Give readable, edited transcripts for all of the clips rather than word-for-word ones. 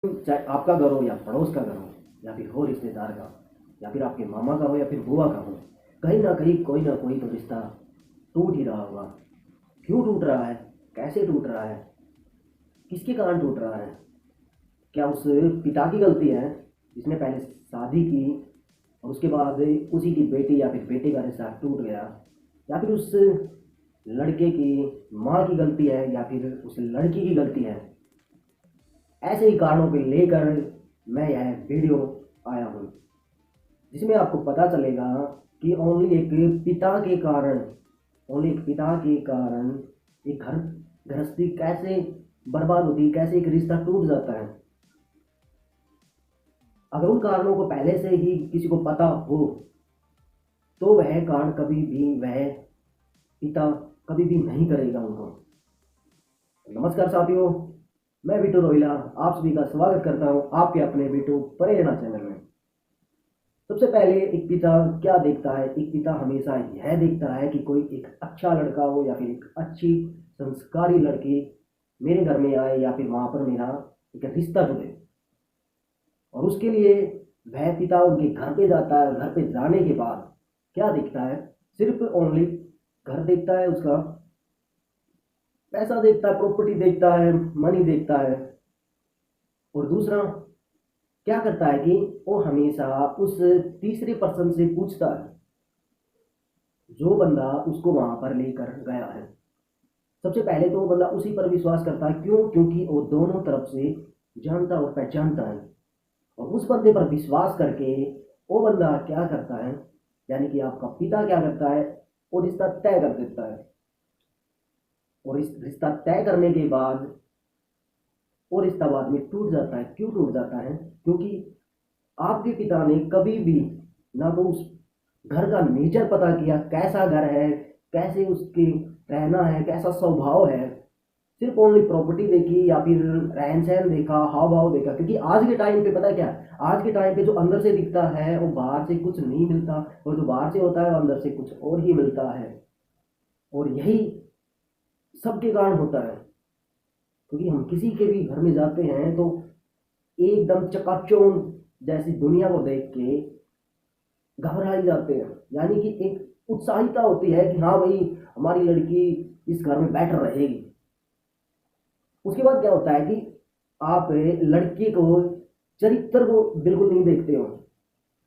चाहे आपका घर हो या पड़ोस का घर हो या फिर हो रिश्तेदार का या फिर आपके मामा का हो या फिर बुआ का हो, कहीं ना कहीं कोई ना कोई तो रिश्ता टूट ही रहा होगा। क्यों टूट रहा है, कैसे टूट रहा है, किसके कारण टूट रहा है? क्या उस पिता की गलती है जिसने पहले शादी की और उसके बाद उसी की बेटी या फिर बेटे का रिश्ता टूट गया, या फिर उस लड़के की माँ की गलती है या फिर उस लड़की की गलती है? ऐसे ही कारणों को लेकर मैं यह वीडियो आया हूँ, जिसमें आपको पता चलेगा कि ओनली एक पिता के कारण एक घर गृहस्थी कैसे बर्बाद होती है, कैसे एक रिश्ता टूट जाता है। अगर उन कारणों को पहले से ही किसी को पता हो तो वह कारण कभी भी वह पिता कभी भी नहीं करेगा उनको। नमस्कार साथियों, मैं बिटू रोहिला आप सभी का स्वागत करता हूं आपके अपने बिटू प्रेरणा चैनल में। सबसे पहले एक पिता क्या देखता है? एक पिता हमेशा यह देखता है कि कोई एक अच्छा लड़का हो या फिर एक अच्छी संस्कारी लड़की मेरे घर में आए या फिर वहां पर मेरा एक रिश्ता जुड़े। और उसके लिए वह पिता उनके घर पे जाता है और घर पे जाने के बाद क्या देखता है? सिर्फ ओनली घर देखता है, उसका पैसा देखता है, प्रॉपर्टी देखता है, मनी देखता है। और दूसरा क्या करता है कि वो हमेशा उस तीसरे पर्सन से पूछता है, जो बंदा उसको वहां पर लेकर गया है। सबसे पहले तो वो बंदा उसी पर विश्वास करता है। क्यों? क्योंकि वो दोनों तरफ से जानता और पहचानता है। और उस बंदे पर विश्वास करके वो बंदा क्या करता है, यानी कि आपका पिता क्या करता है, वो रिश्ता तय कर देता है। और इस रिश्ता तय करने के बाद वो रिश्ता बाद में टूट जाता है। क्यों टूट जाता है? क्योंकि आपके पिता ने कभी भी ना तो उस घर का नेचर पता किया, कैसा घर है, कैसे उसके रहना है, कैसा स्वभाव है। सिर्फ ओनली प्रॉपर्टी देखी या फिर रहन सहन देखा, हाव भाव देखा। क्योंकि आज के टाइम पे पता क्या है, आज के टाइम पे जो अंदर से दिखता है वो बाहर से कुछ नहीं मिलता, और जो बाहर से होता है वो अंदर से कुछ और ही मिलता है। और यही सबके कारण होता है। क्योंकि हम किसी के भी घर में जाते हैं तो एकदम चकाचौंध जैसी दुनिया को देख के घबरा ही जाते हैं। यानी कि एक उत्साहिता होती है कि हाँ भाई, हमारी लड़की इस घर में बैठ रहेगी। उसके बाद क्या होता है कि आप लड़की को चरित्र को बिल्कुल नहीं देखते हो,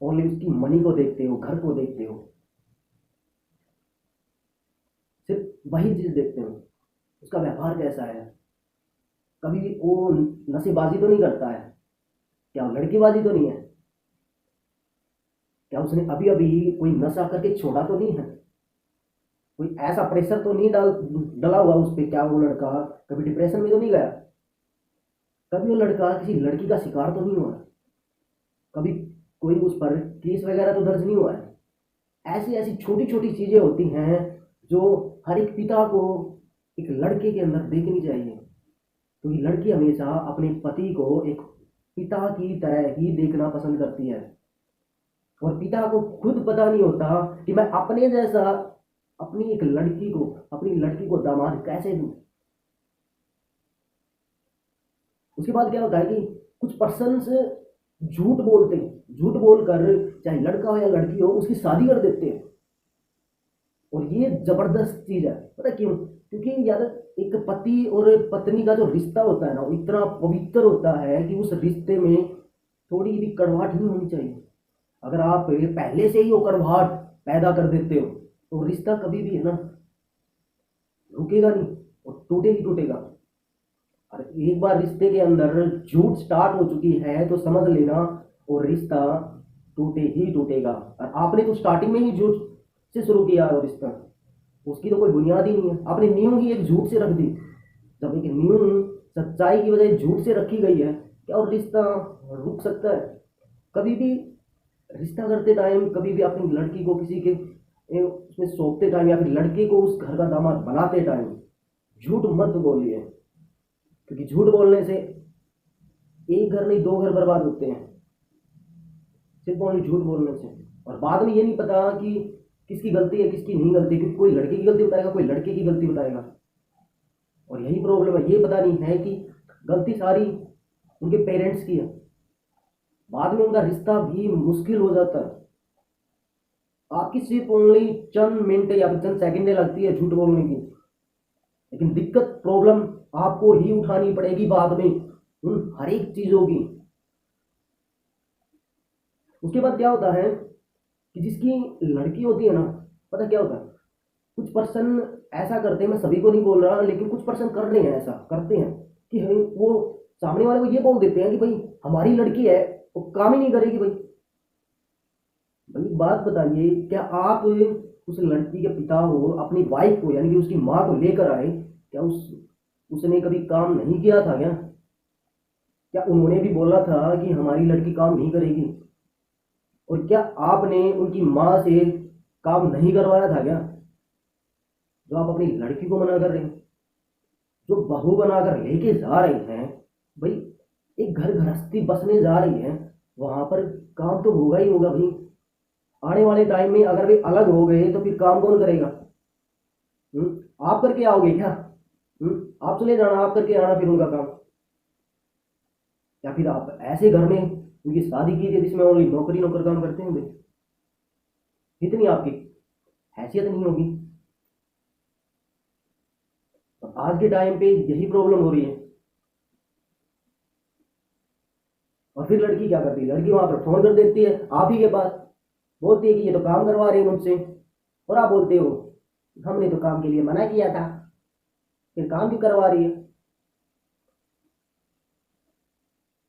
ओनली उसकी मनी को देखते हो, घर को देखते हो, सिर्फ वही चीज देखते हो। उसका व्यवहार कैसा है, कभी वो नशेबाजी तो नहीं करता है, क्या वो लड़कीबाजी तो नहीं है, क्या उसने अभी अभी कोई नशा करके छोड़ा तो नहीं है, कोई ऐसा प्रेशर तो नहीं डला हुआ उस पर, क्या वो लड़का कभी डिप्रेशन में तो नहीं गया, कभी वो लड़का किसी लड़की का शिकार तो नहीं हुआ, कभी कोई उस पर केस वगैरह तो दर्ज नहीं हुआ है। ऐसी ऐसी छोटी छोटी चीजें होती हैं जो हर एक पिता को एक लड़के के अंदर देखनी चाहिए। क्योंकि लड़की हमेशा अपने पति को एक पिता की तरह ही देखना पसंद करती है। और पिता को खुद पता नहीं होता कि मैं अपने जैसा अपनी लड़की को दामाद कैसे दूं। उसके बाद क्या होता है कि कुछ पर्सन झूठ बोलते हैं, झूठ बोलकर चाहे लड़का हो या लड़की हो उसकी शादी कर देते हैं। और ये जबरदस्त चीज है, पता क्यों? क्योंकि यार, एक पति और पत्नी का जो रिश्ता होता है ना, वो इतना पवित्र होता है कि उस रिश्ते में थोड़ी भी कड़वाहट नहीं होनी चाहिए। अगर आप पहले से ही वो कड़वाहट पैदा कर देते हो तो रिश्ता कभी भी है ना रुकेगा नहीं, और टूटे ही टूटेगा। और एक बार रिश्ते के अंदर झूठ स्टार्ट हो चुकी है तो समझ लेना वो रिश्ता टूटे ही टूटेगा। और आपने तो स्टार्टिंग में ही झूठ से शुरू किया है, और रिश्ता उसकी तो कोई बुनियाद ही नहीं है, आपने नींव ही एक झूठ से रख दी। जब एक नींव सच्चाई की बजाय झूठ से रखी गई है, क्या वो रिश्ता रुक सकता है? कभी भी रिश्ता करते टाइम, कभी भी अपनी लड़की को किसी के उसमें सौंपते टाइम या फिर लड़के को उस घर का दामाद बनाते टाइम झूठ मत बोलिए। क्योंकि झूठ बोलने से एक घर नहीं, दो घर बर्बाद होते हैं, सिर्फ ओनली झूठ बोलने से। और बाद में ये नहीं पता कि किसकी गलती है किसकी नहीं गलती, क्योंकि कोई लड़के की गलती बताएगा, कोई लड़के की गलती बताएगा। और यही प्रॉब्लम है, ये पता नहीं है कि गलती सारी उनके पेरेंट्स की है, बाद में उनका रिश्ता भी मुश्किल हो जाता है। आपकी सिर्फ ओनली चंद मिनट या फिर चंद सेकंडें लगती है झूठ बोलने की, लेकिन दिक्कत प्रॉब्लम आपको ही उठानी पड़ेगी बाद में उन हर एक चीजों की। उसके बाद क्या होता है कि जिसकी लड़की होती है ना, पता क्या होता है, कुछ पर्सन ऐसा करते हैं, मैं सभी को नहीं बोल रहा, लेकिन कुछ पर्सन कर रहे हैं, ऐसा करते हैं कि वो सामने वाले को ये बोल देते हैं कि भाई हमारी लड़की है, वो काम ही नहीं करेगी। भाई भाई बात बताइए, क्या आप उस लड़की के पिता हो अपनी वाइफ को यानी कि उसकी माँ को लेकर आए, क्या उसने कभी काम नहीं किया था क्या? क्या उन्होंने भी बोला था कि हमारी लड़की काम नहीं करेगी? और क्या आपने उनकी माँ से काम नहीं करवाया था क्या, जो आप अपनी लड़की को मना कर रहे हैं, जो बहू बनाकर लेके जा रहे हैं? भाई एक घर गृहस्थी बसने जा रही है, वहां पर काम तो होगा ही होगा भाई। आने वाले टाइम में अगर वे अलग हो गए तो फिर काम कौन करेगा? आप करके आओगे क्या? आप चले जाना, आप करके आना फिर उनका काम। या फिर आप ऐसे घर में उनकी शादी कीजिए जिसमें ओनली नौकरी नौकर काम करते होंगे, इतनी आपकी हैसियत नहीं होगी। तो आज के टाइम पे यही प्रॉब्लम हो रही है। और फिर लड़की क्या करती है, लड़की वहां पर फोन कर देती है आप ही के पास, बोलती है कि ये तो काम करवा रही है मुझसे, और आप बोलते हो हमने तो काम के लिए मना किया था, फिर काम क्यों करवा रही है?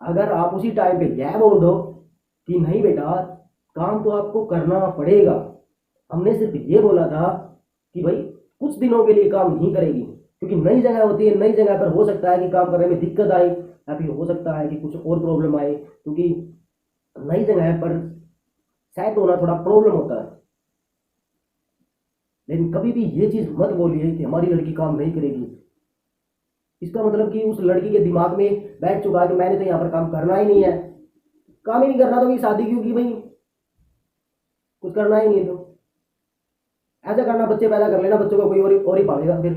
अगर आप उसी टाइम पे यह बोल दो कि नहीं बेटा काम तो आपको करना पड़ेगा, हमने सिर्फ ये बोला था कि भाई कुछ दिनों के लिए काम नहीं करेगी, क्योंकि नई जगह होती है, नई जगह पर हो सकता है कि काम करने में दिक्कत आए, या फिर हो सकता है कि कुछ और प्रॉब्लम आए, क्योंकि नई जगह पर सेट होना थोड़ा प्रॉब्लम होता है। लेकिन कभी भी ये चीज मत बोलिए कि हमारी लड़की काम नहीं करेगी। इसका मतलब कि उस लड़की के दिमाग में बैठ चुका है कि मैंने तो यहाँ पर काम करना ही नहीं है, काम ही नहीं करना तो ये शादी क्यों की भाई, कुछ करना ही नहीं है तो ऐसा करना, बच्चे पैदा कर लेना, बच्चों को कोई और ही पालेगा फिर,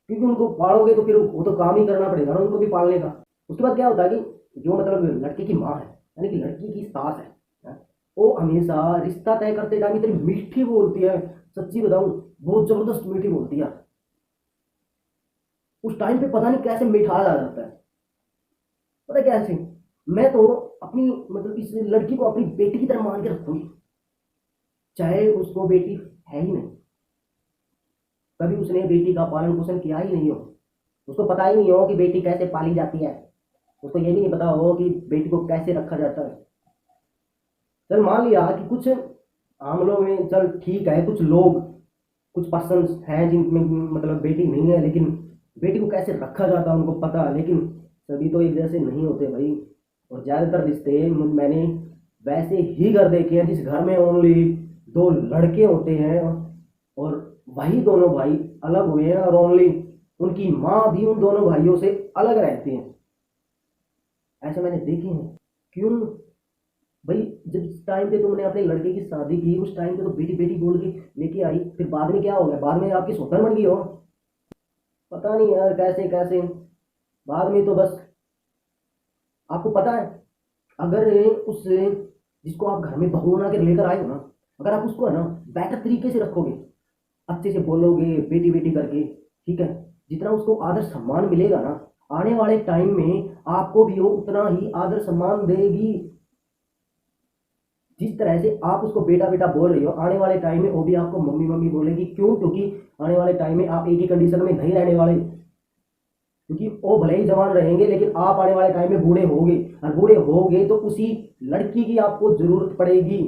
क्योंकि उनको पालोगे तो फिर वो तो काम ही करना पड़ेगा ना उनको भी पालने का। उसके बाद क्या होता है कि जो मतलब लड़की की माँ है यानी कि लड़की की सास है, वो हमेशा रिश्ता तय करते टाइम इतनी मीठी बोलती है, सच्ची बताऊं बहुत जबरदस्त मीठी बोलती है। उस टाइम पे पता नहीं कैसे मिठास आ जाता है, पता है कैसे? मैं तो अपनी मतलब इस लड़की को अपनी बेटी की तरह मान के रखूंगी, चाहे उसको बेटी है ही नहीं, कभी उसने बेटी का पालन पोषण किया ही नहीं हो, उसको पता ही नहीं हो कि बेटी कैसे पाली जाती है, उसको ये भी नहीं पता हो कि बेटी को कैसे रखा जाता है। चल मान लिया कि कुछ मामलों में चल ठीक है, कुछ लोग कुछ पर्सन हैं जिनमें मतलब बेटी नहीं है, लेकिन बेटी को कैसे रखा जाता है उनको पता, लेकिन सभी तो एक जैसे नहीं होते भाई। और ज़्यादातर रिश्ते मैंने वैसे ही घर देखे हैं जिस घर में ओनली दो लड़के होते हैं, और वही दोनों भाई अलग हुए हैं, और ओनली उनकी माँ भी उन दोनों भाइयों से अलग रहती हैं, ऐसे मैंने देखे हैं। क्यों भाई? जिस टाइम पे तुमने अपने लड़के की शादी की उस टाइम पे तो बेटी बेटी बोल के लेके आई, फिर बाद में क्या हो गया, बाद में आपकी सौतन बन गई हो, पता नहीं यार कैसे कैसे। बाद में तो बस आपको पता है, अगर उस जिसको आप घर में बहू बना के लेकर आए हो ना, अगर आप उसको है ना बेटर तरीके से रखोगे, अच्छे से बोलोगे बेटी बेटी करके, ठीक है, जितना उसको आदर सम्मान मिलेगा ना, आने वाले टाइम में आपको भी वो उतना ही आदर सम्मान देगी। जिस तरह से आप उसको बेटा बेटा बोल रही हो, आने वाले टाइम में वो भी आपको मम्मी मम्मी बोलेगी। क्यों? क्योंकि आने वाले टाइम में आप एक ही कंडीशन में नहीं रहने वाले, क्योंकि वो भले ही जवान रहेंगे लेकिन आप आने वाले टाइम में बूढ़े होगे, और बूढ़े होगे तो उसी लड़की की आपको जरूरत पड़ेगी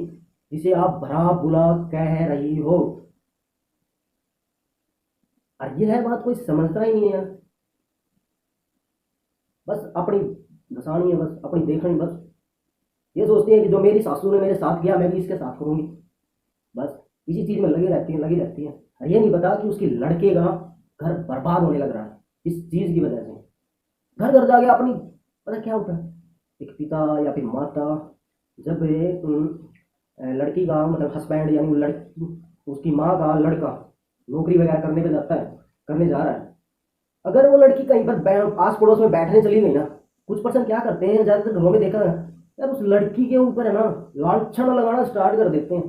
जिसे आप भला बुला कह रही हो। और यह है बात कोई समझता ही नहीं है, बस अपनी घसानी है, बस अपनी देखनी, बस ये सोचते हैं कि जो मेरी सासू ने मेरे साथ किया मैं भी इसके साथ करूंगी, बस इसी चीज में लगी रहती है, लगी रहती है। और ये नहीं पता कि उसके लड़के का घर बर्बाद होने लग रहा है इस चीज की वजह से। घर घर जाके अपनी पता क्या होता है, एक पिता या फिर माता जब लड़की का मतलब हस्बैंड यानी वो लड़की उसकी माँ का लड़का नौकरी वगैरह करने पे जाता है, करने जा रहा है, अगर वो लड़की कहीं पर आस पड़ोस में बैठने चली गई ना, कुछ पर्सन क्या करते हैं, ज्यादातर घरों में देखा है यार, उस लड़की के ऊपर है ना लांछन लगाना स्टार्ट कर देते हैं।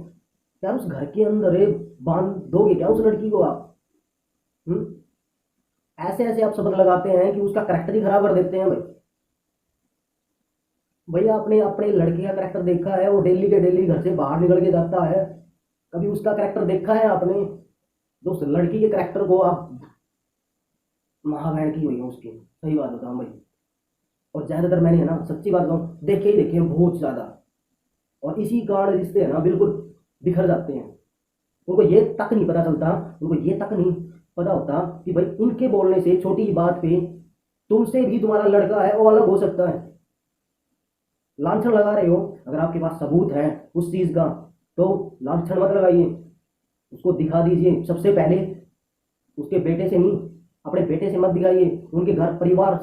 यार उस घर के अंदर बांध दोगे क्या उस लड़की को आप? हम्म? ऐसे ऐसे आप शब्द लगाते हैं कि उसका करेक्टर ही खराब कर देते हैं भाई। भैया अपने अपने लड़के का करेक्टर देखा है, वो डेली के डेली घर से बाहर निकल के जाता है, कभी उसका करेक्टर देखा है आपने? जो उस लड़की के करेक्टर को आप महाबहन की हुई है उसकी, सही बात बताऊं भाई। और ज्यादातर मैंने है ना सच्ची बात बताऊं, देखे ही देखे हैं बहुत ज्यादा। और इसी कारण रिश्ते है ना बिल्कुल बिखर जाते हैं। उनको ये तक नहीं पता चलता, उनको ये तक नहीं पता होता कि भाई इनके बोलने से छोटी बात पे तुमसे भी तुम्हारा लड़का है वो अलग हो सकता है। लांछन लगा रहे हो, अगर आपके पास सबूत है उस चीज का तो लांछन मत लगाइए, उसको दिखा दीजिए सबसे पहले। उसके बेटे से नहीं, अपने बेटे से मत दिखाइए, उनके घर परिवार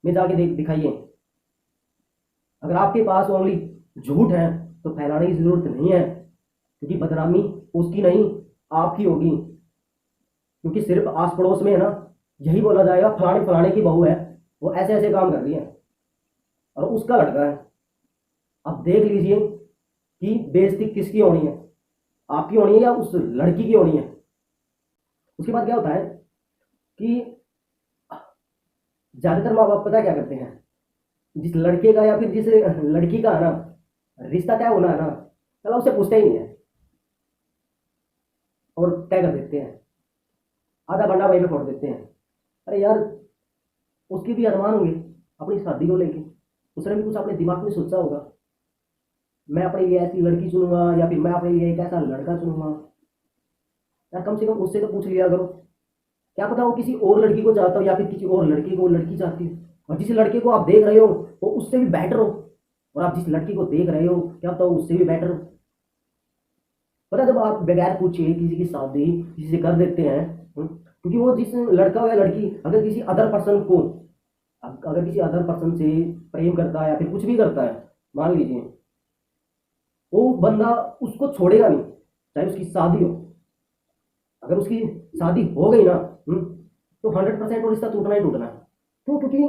में जाके दिखाइए। अगर आपके पास ओनली झूठ है तो फैलाने की जरूरत नहीं है, क्योंकि बदनामी उसकी नहीं आपकी होगी। क्योंकि सिर्फ आस पड़ोस में है ना यही बोला जाएगा फलाने फलाने की बहू है, वो ऐसे ऐसे काम कर रही है, और उसका लड़का है। अब देख लीजिए कि बेइज्जती किसकी होनी है, आपकी होनी है या उस लड़की की होनी है। उसके बाद क्या होता है कि ज्यादातर माँ बाप पता क्या करते हैं, जिस लड़के का या फिर जिस लड़की का है ना रिश्ता तय होना है ना, चलो उससे पूछते ही नहीं है और तय कर देते हैं, आधा बंडा वहीं पे फोड़ देते हैं। अरे यार उसकी भी अरमान होंगे अपनी शादी को लेके, उसने भी कुछ अपने दिमाग में सोचा होगा, मैं अपने लिए ऐसी लड़की चुनूंगा या फिर मैं अपने लिए एक ऐसा लड़का चुनूंगा। यार कम से कम उससे तो पूछ लिया करो, क्या पता वो किसी और लड़की को चाहता हो या फिर किसी और लड़के को लड़की चाहती हो, और जिस लड़के को आप देख रहे हो वो उससे भी बेटर हो, और आप जिस लड़की को देख रहे हो क्या पता वो उससे भी बेटर हो। पता जब आप बगैर पूछे किसी की शादी किसी से कर देते हैं, क्योंकि वो जिस लड़का या लड़की अगर किसी अदर पर्सन को, अगर किसी अदर पर्सन से प्रेम करता है या फिर कुछ भी करता है, मान लीजिए वो बंदा उसको छोड़ेगा नहीं, चाहे उसकी शादी हो। अगर उसकी शादी हो गई ना, तो 100% वो रिश्ता टूटना ही टूटना है। क्यों? क्योंकि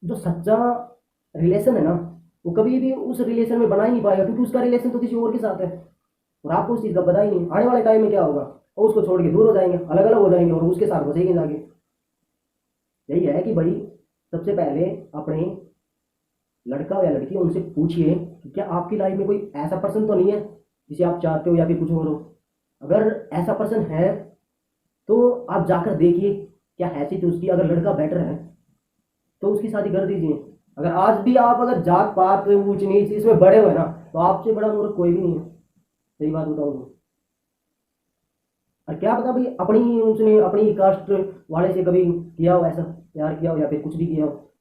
जो सच्चा रिलेशन है ना वो कभी भी उस रिलेशन में बना ही नहीं पाएगा, क्योंकि उसका रिलेशन तो किसी और के साथ है, और आपको उस चीज़ का पता ही नहीं आने वाले टाइम में क्या होगा, और उसको छोड़ के दूर हो जाएंगे, अलग अलग हो जाएंगे और उसके साथ बसेंगे जाके। यही है कि भाई सबसे पहले अपने लड़का या लड़की उनसे पूछिए कि क्या आपकी लाइफ में कोई ऐसा पर्सन तो नहीं है जिसे आप चाहते हो या फिर कुछ और हो। अगर ऐसा पर्सन है तो आप जाकर देखिए क्या हैसियत है उसकी, अगर लड़का बेटर है तो उसकी शादी कर दीजिए। अगर आज भी आप अगर जात पात ऊंच नीच इसमें बड़े हुए ना तो आपसे बड़ा मूर्ख कोई भी नहीं है, सही बात बताऊँ तो। और क्या पता भाई अपनी उसने अपनी कास्ट वाले से कभी किया हो ऐसा प्यार किया हो या फिर कुछ भी किया हो,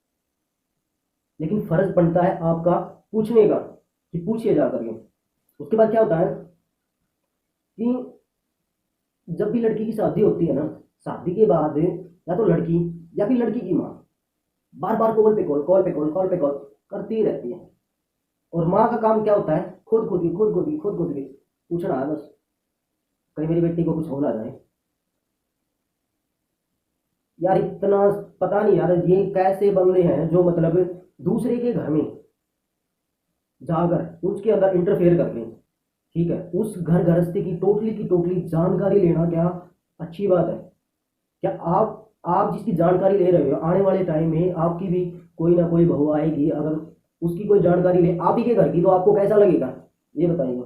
लेकिन फर्ज बनता है आपका पूछने का कि पूछिए जा करके। उसके बाद क्या होता है कि जब भी लड़की की शादी होती है ना, शादी के बाद या तो लड़की या फिर लड़की की माँ बार बार कॉल पे कॉल, कॉल पे कॉल, कॉल पे कॉल करती ही रहती है। और माँ का काम क्या होता है, खुद खुद की खुद खुद की खुद खुद की पूछना है बस, कहीं मेरी बेटी को कुछ हो ना जाए। यार इतना पता नहीं यार ये कैसे बंदे हैं जो मतलब दूसरे के घर में जाकर उसके अंदर इंटरफेयर कर लें। ठीक है, उस घर गृहस्थी की टोटली जानकारी लेना क्या अच्छी बात है? क्या आप जिसकी जानकारी ले रहे हो आने वाले टाइम में आपकी भी कोई ना कोई बहू आएगी, अगर उसकी कोई जानकारी ले आप ही के घर की तो आपको कैसा लगेगा ये बताइएगा।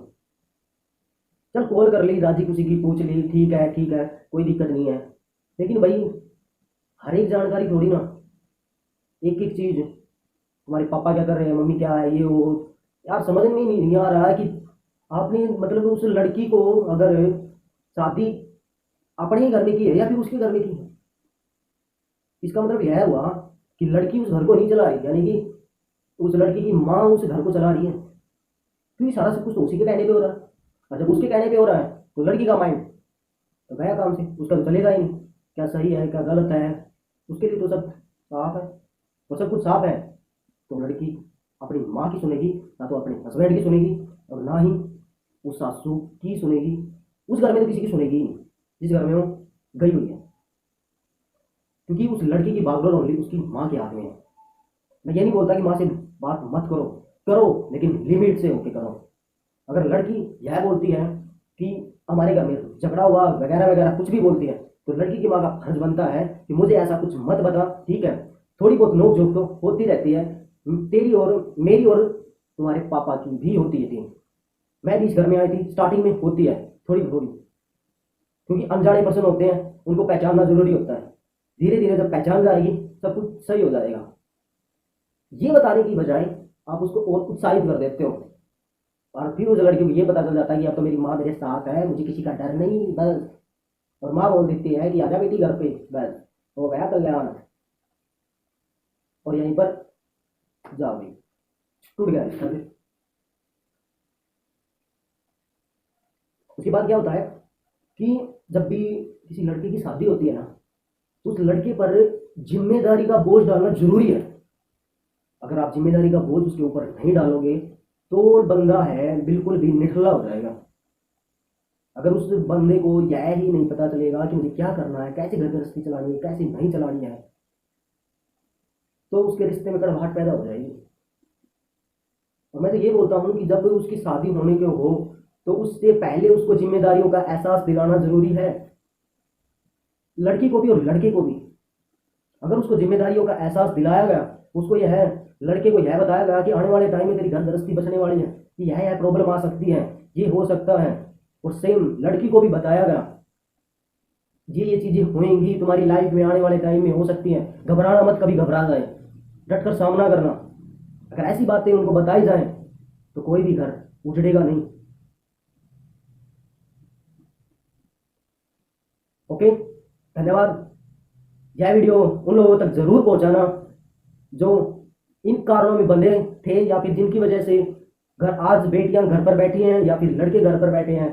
चल कॉल कर ली राजी खुशी की पूछ ली, ठीक है कोई दिक्कत नहीं है, लेकिन भाई हर एक जानकारी थोड़ी ना, एक एक चीज हमारे पापा क्या कर रहे हैं, मम्मी क्या है, ये वो यार समझ में ही नहीं आ रहा है कि आपने मतलब उस लड़की को अगर शादी अपने ही घर में की है या फिर उसके घर में की है, इसका मतलब यह हुआ कि लड़की उस घर को नहीं चला रही, यानी कि उस लड़की की माँ उस घर को चला रही है, क्योंकि सारा सब कुछ तो उसी के कहने पे हो रहा है। और जब उसके कहने पे हो रहा है तो लड़की का माइंड तो गया काम से, उसका तो चलेगा ही नहीं, क्या सही है क्या गलत है, उसके लिए तो सब साफ है। और सब कुछ साफ है तो लड़की अपनी माँ की सुनेगी, ना तो अपने हस्बैंड की सुनेगी और ना ही उस सासू की सुनेगी। उस घर में तो किसी की सुनेगी ही नहीं जिस घर में वो गई हुई है, क्योंकि उस लड़की की बागडोर ओनली उसकी माँ के हाथ में है। मैं ये नहीं बोलता कि माँ से बात मत करो, करो लेकिन लिमिट से होके करो। अगर लड़की यह बोलती है कि हमारे घर में झगड़ा हुआ वगैरह वगैरह कुछ भी बोलती है, तो लड़की की माँ का फर्ज बनता है कि मुझे ऐसा कुछ मत बता, ठीक है। थोड़ी बहुत नोक झोंक तो होती रहती है, तेरी और मेरी और तुम्हारे पापा की भी होती है। मैं भी इस घर में आई थी, स्टार्टिंग में होती है थोड़ी थोड़ी, क्योंकि अनजाने पर्सन होते हैं, उनको पहचानना जरूरी होता है। धीरे धीरे जब पहचान जाएगी सब कुछ सही हो जाएगा। ये बताने की बजाय आप उसको और उत्साहित कर देते हो, और फिर उस लड़की को ये पता चल जाता है कि अब तो मेरी माँ मेरे साथ है, मुझे किसी का डर नहीं, बस। और माँ बोल देती है कि आजा बेटी घर पे, बस हो गया कल्याण। और यहीं पर जाओ भाई, टूट गया रिश्ता फिर। उसके बाद क्या होता है कि जब भी किसी लड़के की शादी होती है ना, तो उस लड़के पर जिम्मेदारी का बोझ डालना जरूरी है। अगर आप जिम्मेदारी का बोझ उसके ऊपर नहीं डालोगे तो बंदा है बिल्कुल भी निठल्ला हो जाएगा। अगर उस बंदे को यह ही नहीं पता चलेगा कि मुझे क्या करना है, कैसे घर गृहस्थी चलानी है, कैसे नहीं चलानी है, तो उसके रिश्ते में कड़वाहट पैदा हो जाएगी। और मैं तो ये बोलता हूँ कि जब उसकी शादी होने के हो तो उससे पहले उसको जिम्मेदारियों का एहसास दिलाना जरूरी है, लड़की को भी और लड़के को भी। अगर उसको जिम्मेदारियों का एहसास दिलाया गया, उसको यह है, लड़के को यह बताया गया कि आने वाले टाइम में तेरी घर गृहस्थी बचने वाली है, कि यह प्रॉब्लम आ सकती है, ये हो सकता है। और सेम लड़की को भी बताया गया, ये चीजें होंगी तुम्हारी लाइफ में, आने वाले टाइम में हो सकती हैं, घबराना मत, कभी घबरा जाए, डटकर सामना करना। अगर ऐसी बातें उनको बताई जाए तो कोई भी घर उजड़ेगा नहीं। ओके, धन्यवाद। यह वीडियो उन लोगों तक जरूर पहुंचाना जो इन कारणों में बंधे थे, या फिर जिनकी वजह से घर आज बेटियां घर पर बैठी हैं या फिर लड़के घर पर बैठे हैं।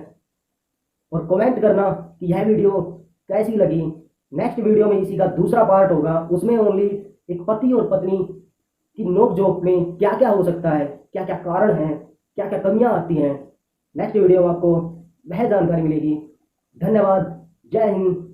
और कमेंट करना कि यह वीडियो कैसी लगी। नेक्स्ट वीडियो में इसी का दूसरा पार्ट होगा, उसमें ओनली एक पति और पत्नी की नोक झोंक में क्या क्या हो सकता है, क्या क्या कारण हैं, क्या क्या कमियां आती हैं। नेक्स्ट वीडियो में आपको वह जानकारी मिलेगी। धन्यवाद। जय हिंद।